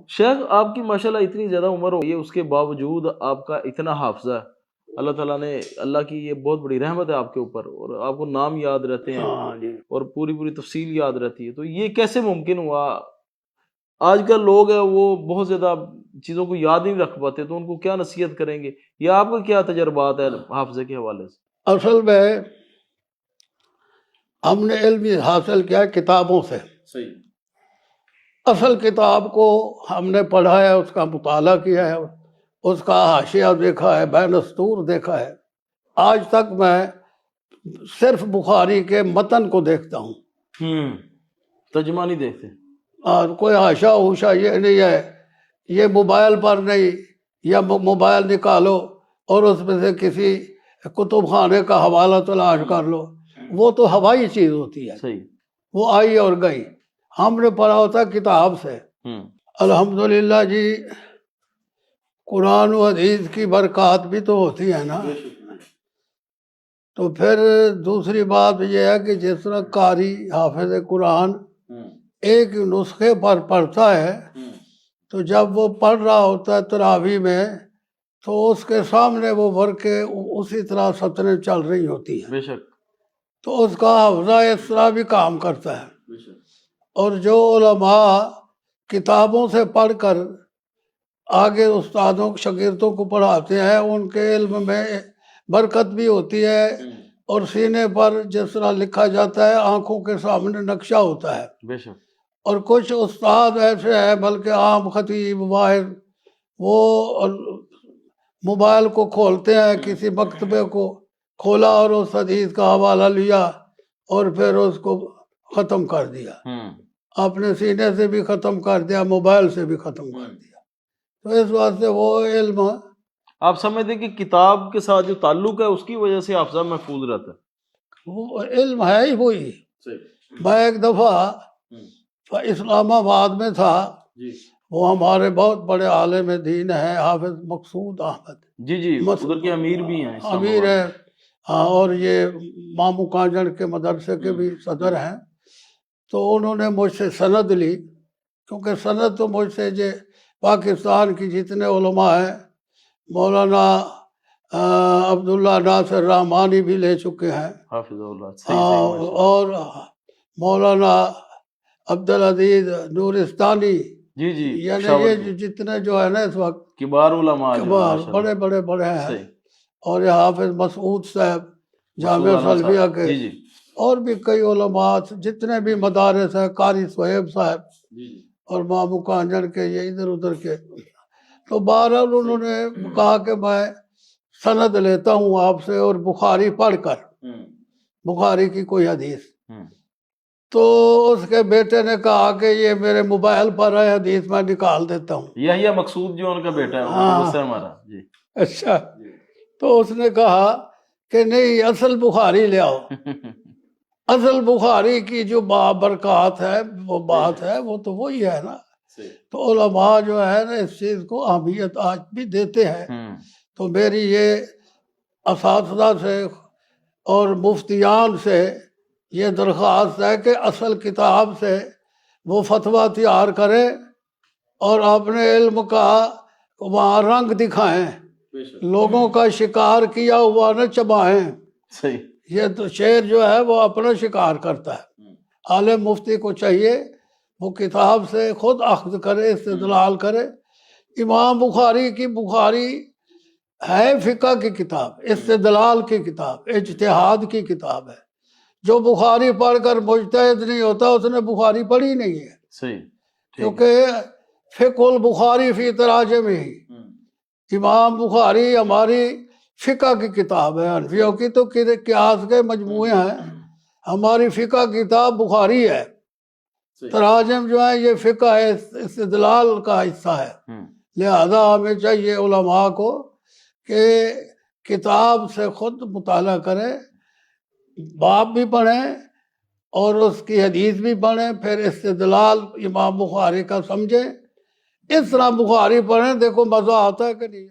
شیخ آپ کی ماشاءاللہ اتنی زیادہ عمر ہو گئی ہے، اس کے باوجود آپ کا اتنا حافظہ ہے. اللہ تعالیٰ نے، اللہ کی یہ بہت بڑی رحمت ہے آپ کے اوپر، اور آپ کو نام یاد رہتے ہیں اور پوری تفصیل یاد رہتی ہے. تو یہ کیسے ممکن ہوا؟ آج کل لوگ ہیں وہ بہت زیادہ چیزوں کو یاد نہیں رکھ پاتے، تو ان کو کیا نصیحت کریں گے، یا آپ کا کیا تجربات ہے حافظے کے حوالے سے؟ اصل میں ہم نے علم حاصل کیا کتابوں سے. صحیح. اصل کتاب کو ہم نے پڑھا ہے، اس کا مطالعہ کیا ہے، اس کا حاشیہ دیکھا ہے، بین السطور دیکھا ہے. آج تک میں صرف بخاری کے متن کو دیکھتا ہوں، ترجمہ نہیں دیکھتے. اور کوئی حاشا اوشا یہ نہیں ہے، یہ موبائل پر نہیں، یا موبائل نکالو اور اس میں سے کسی کتب خانے کا حوالہ تلاش کر لو، وہ تو ہوائی چیز ہوتی ہے. صحیح. وہ آئی اور گئی. ہم نے پڑھا ہوتا کتاب سے. الحمدللہ جی، قرآن و حدیث کی برکات بھی تو ہوتی ہے نا. تو پھر دوسری بات یہ ہے کہ جس طرح قاری حافظ قرآن ایک نسخے پر پڑھتا ہے، تو جب وہ پڑھ رہا ہوتا ہے تراویح میں، تو اس کے سامنے وہ ورقے اسی طرح سطریں چل رہی ہوتی ہیں. بے شک. تو اس کا حافظہ اس طرح بھی کام کرتا ہے. اور جو علماء کتابوں سے پڑھ کر آگے استادوں شاگردوں کو پڑھاتے ہیں، ان کے علم میں برکت بھی ہوتی ہے، اور سینے پر جس طرح لکھا جاتا ہے آنکھوں کے سامنے نقشہ ہوتا ہے. بے شک. اور کچھ استاد ایسے ہیں بلکہ عام خطیب واحد، وہ موبائل کو کھولتے ہیں، کسی مکتبے کو کھولا اور اس حدیث کا حوالہ لیا اور پھر اس کو ختم کر دیا. اپنے سینے سے بھی ختم کر دیا، موبائل سے بھی ختم کر دیا. تو اس واسطے وہ علم آپ سمجھتے کہ کتاب کے ساتھ جو تعلق ہے اس کی وجہ سے حافظہ محفوظ رہتا ہے؟ وہ علم ہے ہی وہی. میں ایک دفعہ اسلام آباد میں تھا، وہ ہمارے بہت بڑے عالم دین ہیں حافظ مقصود احمد. جی ادھر کے امیر بھی ہیں. امیر ہے، ہاں، اور یہ مامو کانجڑ کے مدرسے کے بھی صدر ہیں. تو انہوں نے مجھ سے سند لی، کیونکہ سند تو مجھ سے پاکستان کی جتنے علماء ہیں، مولانا عبداللہ ناصر رحمانی بھی لے چکے ہیں، حافظ اللہ، اور مولانا عبدالعزیز نورستانی، یعنی یہ جتنے جو ہے نا اس وقت کبار علماء، بڑے بڑے بڑے ہیں. اور یہ حافظ مسعود صاحب جامعہ سلفیہ کے، اور بھی کئی علماء جتنے بھی مدارس ہیں، قاری صہیب صاحب اور مامو کانجڑ کے، یہ ادھر ادھر کے. تو بہرحال انہوں نے کہا کہ میں سند لیتا ہوں آپ سے، اور بخاری پڑھ کر، بخاری کی کوئی حدیث. تو اس کے بیٹے نے کہا کہ یہ میرے موبائل پر ہے حدیث، میں نکال دیتا ہوں. یہ مقصود جو ان کا بیٹا ہے ہمارا. اچھا. تو اس نے کہا کہ نہیں، اصل بخاری لے آؤ. اصل بخاری کی جو برکات ہے، وہ بات ہے، وہ تو وہی ہے نا. تو علماء جو ہے نا اس چیز کو اہمیت آج بھی دیتے ہیں. تو میری یہ اساتذہ سے اور مفتیان سے یہ درخواست ہے کہ اصل کتاب سے وہ فتویٰ تیار کریں اور اپنے علم کا وہاں رنگ دکھائیں، لوگوں کا شکار کیا ہوا نہ چبائیں. یہ تو شعر جو ہے وہ اپنا شکار کرتا ہے. عالم مفتی کو چاہیے وہ کتاب سے خود اخذ کرے، استدلال کرے. امام بخاری کی بخاری ہے فقہ کی کتاب، استدلال کی کتاب، اجتہاد کی کتاب ہے. جو بخاری پڑھ کر مجتہد نہیں ہوتا اس نے بخاری پڑھی نہیں ہے. کیونکہ فقہ البخاری فی تراجم ہی، امام بخاری ہماری فقہ کی کتاب ہے. حنفیوں کی تو قیاس کے مجموعے ہیں، ہماری فقہ کتاب بخاری ہے. تراجم جو ہے یہ فقہ ہے، استدلال کا حصہ ہے. لہذا ہمیں چاہیے علماء کو کہ کتاب سے خود مطالعہ کریں، باب بھی پڑھیں اور اس کی حدیث بھی پڑھیں، پھر استدلال امام بخاری کا سمجھیں. اس طرح بخاری پڑھیں، دیکھو مزہ آتا ہے کہ نہیں.